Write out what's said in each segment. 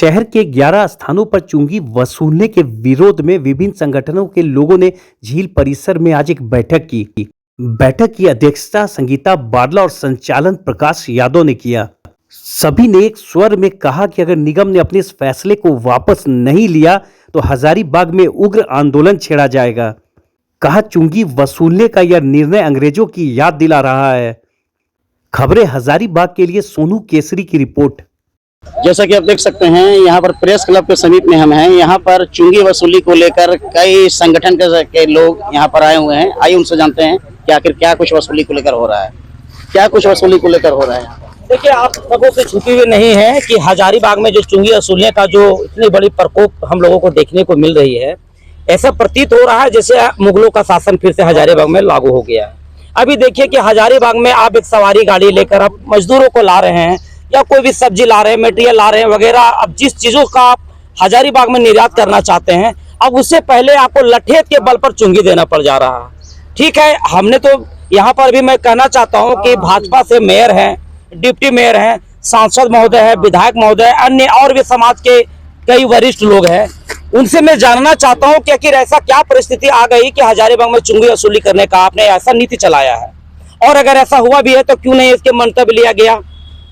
शहर के 11 स्थानों पर चुंगी वसूलने के विरोध में विभिन्न संगठनों के लोगों ने झील परिसर में आज एक बैठक की। बैठक की अध्यक्षता संगीता बारला और संचालन प्रकाश यादव ने किया। सभी ने एक स्वर में कहा कि अगर निगम ने अपने इस फैसले को वापस नहीं लिया तो हजारीबाग में उग्र आंदोलन छेड़ा जाएगा। कहा, चुंगी वसूलने का यह निर्णय अंग्रेजों की याद दिला रहा है। खबरें हजारीबाग के लिए सोनू केसरी की रिपोर्ट। जैसा कि आप देख सकते हैं, यहाँ पर प्रेस क्लब के समीप में हम हैं। यहाँ पर चुंगी वसूली को लेकर कई संगठन के लोग यहाँ पर आए हुए हैं। आइए उनसे जानते हैं कि आखिर क्या कुछ वसूली को लेकर हो रहा है। क्या कुछ वसूली को लेकर हो रहा है? देखिए, आप सबों से छुपी हुई नहीं है कि हजारीबाग में जो चुंगी वसूलने का जो इतनी बड़ी प्रकोप हम लोगों को देखने को मिल रही है, ऐसा प्रतीत हो रहा है जैसे मुगलों का शासन फिर से हजारीबाग में लागू हो गया है। अभी देखिए कि हजारीबाग में आप एक सवारी गाड़ी लेकर आप मजदूरों को ला रहे हैं या कोई भी सब्जी ला रहे हैं, मटेरियल ला रहे हैं वगैरह, अब जिस चीजों का आप हजारीबाग में निर्यात करना चाहते हैं, अब उससे पहले आपको लठेत के बल पर चुंगी देना पड़ जा रहा है। ठीक है, हमने तो यहाँ पर भी मैं कहना चाहता हूँ कि भाजपा से मेयर हैं, डिप्टी मेयर हैं, सांसद महोदय है, विधायक महोदय, अन्य और भी समाज के कई वरिष्ठ लोग हैं, उनसे मैं जानना चाहता हूँ कि आखिर ऐसा क्या परिस्थिति आ गई कि हजारीबाग में चुंगी वसूली करने का आपने ऐसा नीति चलाया है, और अगर ऐसा हुआ भी है तो क्यों नहीं इसके मंतव्य लिया गया,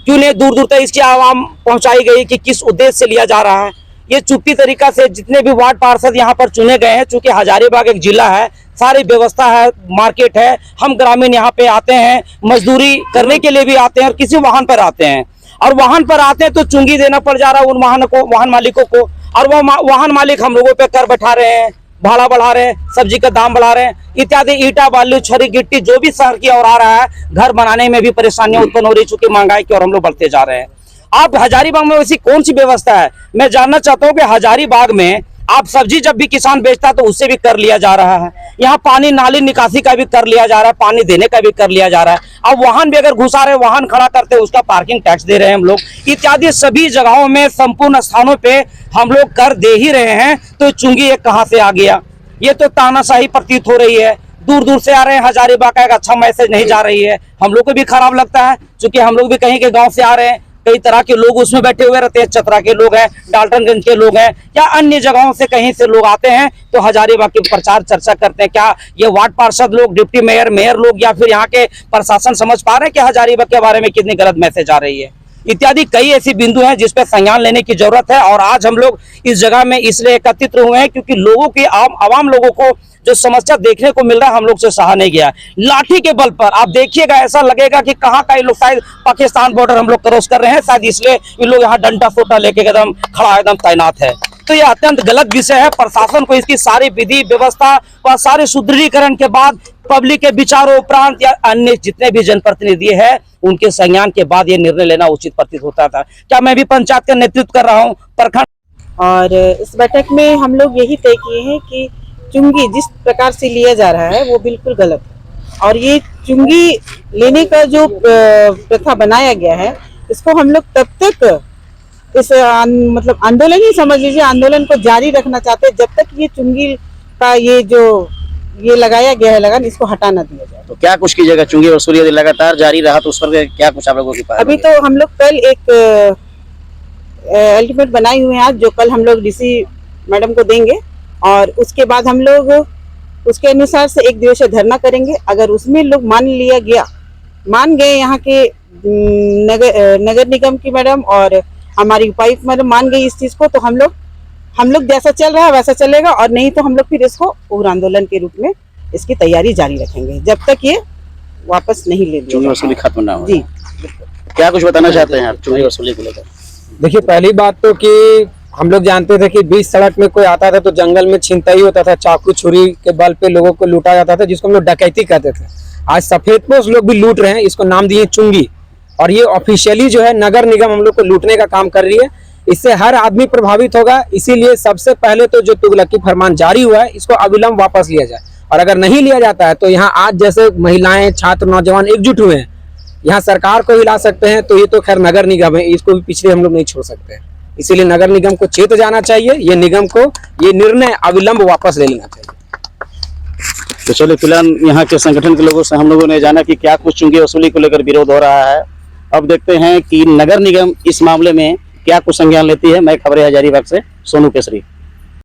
क्यों नहीं दूर दूर तक इसकी आवाम पहुंचाई गई कि किस उद्देश्य से लिया जा रहा है। ये चुप्पी तरीका से जितने भी वार्ड पार्षद यहाँ पर चुने गए हैं, चूंकि हजारीबाग एक जिला है, सारी व्यवस्था है, मार्केट है, हम ग्रामीण यहाँ पे आते हैं, मजदूरी करने के लिए भी आते हैं और किसी वाहन पर आते हैं, और वाहन पर आते हैं तो चुंगी देना पड़ जा रहा है उन वाहन मालिकों को, और वो वाहन मालिक हम लोगों पे कर बैठा रहे हैं, भाड़ा बढ़ा रहे हैं, सब्जी का दाम बढ़ा रहे हैं इत्यादि। ईटा बालू छरी गिट्टी जो भी शहर की ओर आ रहा है, घर बनाने में भी परेशानियां उत्पन्न हो रही, चूंकि महंगाई की ओर हम लोग बढ़ते जा रहे हैं। आप हजारीबाग में वैसी कौन सी व्यवस्था है? मैं जानना चाहता हूं कि हजारीबाग में आप सब्जी जब भी किसान बेचता है तो उससे भी कर लिया जा रहा है, यहाँ पानी नाली निकासी का भी कर लिया जा रहा है, पानी देने का भी कर लिया जा रहा है। अब वाहन भी अगर घुसा रहे, वाहन खड़ा करते उसका पार्किंग टैक्स दे रहे हैं हम लोग, इत्यादि सभी जगहों में संपूर्ण स्थानों पे हम लोग कर दे ही रहे हैं। तो चुंगी एक कहां से आ गया? ये तो तानाशाही प्रतीत हो रही है। दूर दूर से आ रहे हैं, हजारीबाग का एक अच्छा मैसेज नहीं जा रही है, हम लोग को भी खराब लगता है, क्योंकि हम लोग भी कहीं के गांव से आ रहे हैं, कई तरह के लोग उसमें बैठे हुए रहते हैं, चतरा के लोग हैं, डाल्टनगंज के लोग हैं, या अन्य जगहों से कहीं से लोग आते हैं तो हजारीबाग की प्रचार चर्चा करते हैं। क्या ये वार्ड पार्षद लोग, डिप्टी मेयर, मेयर लोग या फिर यहाँ के प्रशासन समझ पा रहे हैं कि हजारीबाग के बारे में कितनी गलत मैसेज आ रही है? इत्यादि कई ऐसी बिंदु हैं जिस पे संज्ञान लेने की जरूरत है। और आज हम लोग इस जगह में इसलिए एकत्रित हुए हैं क्योंकि लोगों की आवाम लोगों को जो समस्या देखने को मिल रहा है, हम लोग से सहा नहीं गया। लाठी के बल पर आप देखिएगा, ऐसा लगेगा कि कहाँ का ये लोग शायद पाकिस्तान बॉर्डर हम लोग क्रॉस कर रहे हैं, शायद इसलिए ये लोग यहाँ डंडा सोटा लेके एकदम खड़ा एकदम तैनात है। तो यह अत्यंत गलत विषय है। प्रशासन को इसकी सारी विधि व्यवस्था व सारे सुदृढ़ीकरण के बाद, पब्लिक के विचारों उपरांत या अन्य जितने भी जनप्रतिनिधि है उनके संज्ञान के बाद ये निर्णय लेना उचित प्रतीत होता था। क्या मैं भी पंचायत का नेतृत्व कर रहा हूँ, प्रखंड। और इस बैठक में हम लोग यही तय किए हैं कि चुंगी जिस प्रकार से लिया जा रहा है वो बिल्कुल गलत है, और ये चुंगी लेने का जो प्रथा बनाया गया है, इसको हम लोग तब तक इस मतलब आंदोलन ही समझ लीजिए, आंदोलन को जारी रखना चाहते हैं जब तक ये चुंगी का ये लगाया गया है लगान, इसको हटा ना दिया जाए। तो क्या कुछ कीजिएगा? चुंगी वसूली यदि लगातार जारी रहा तो उस पर क्या कुछ आप लोगों की पास? अभी तो हम लोग कल एक अल्टीमेट बनाए हुए हैं आज, जो कल हम लोग डीसी मैडम को देंगे, और उसके बाद हम लोग उसके अनुसार से 1 दिवसीय धरना करेंगे। अगर उसमें लोग मान गए यहाँ के नगर निगम की मैडम और हमारी उपायुक्त मैडम मान गई इस चीज को, तो हम लोग जैसा चल रहा है वैसा चलेगा, और नहीं तो हम लोग फिर इसको उग्र आंदोलन के रूप में इसकी तैयारी जारी रखेंगे जब तक ये वापस नहीं ले लिया। चुंगी वसूली खत्म ना हो। जी, क्या कुछ बताना चाहते हैं आप चुंगी वसूली को लेकर? देखिए, पहली बात तो कि हम लोग जानते थे कि बीच सड़क में कोई आता था तो जंगल में छिनतई होता था, चाकू छुरी के बल पे लोगों को लूटा जाता था, जिसको हम लोग डकैती कहते थे। आज सफेदपोश लोग भी लूट रहे हैं, इसको नाम दिए चुंगी, और ये ऑफिशियली जो है नगर निगम हम लोग को लूटने का काम कर रही है। इससे हर आदमी प्रभावित होगा, इसीलिए सबसे पहले तो जो तुगलकी फरमान जारी हुआ है इसको अविलंब वापस लिया जाए, और अगर नहीं लिया जाता है तो यहाँ आज जैसे महिलाएं, छात्र, नौजवान एकजुट हुए हैं, यहाँ सरकार को हिला सकते हैं, तो ये तो खैर नगर निगम है, इसको भी पिछले हम लोग नहीं छोड़ सकते हैं। इसीलिए नगर निगम को चेत जाना चाहिए, ये निगम को ये निर्णय अविलंब वापस ले लेना चाहिए। तो चलिए, फिलहाल यहाँ के संगठन के लोगों से हम लोगों ने जाना कि क्या कुछ चुंगी वसूली को लेकर विरोध हो रहा है। अब देखते हैं कि नगर निगम इस मामले में क्या कुछ संज्ञान लेती है। मैं खबरें हजारीबाग से सोनू केसरी।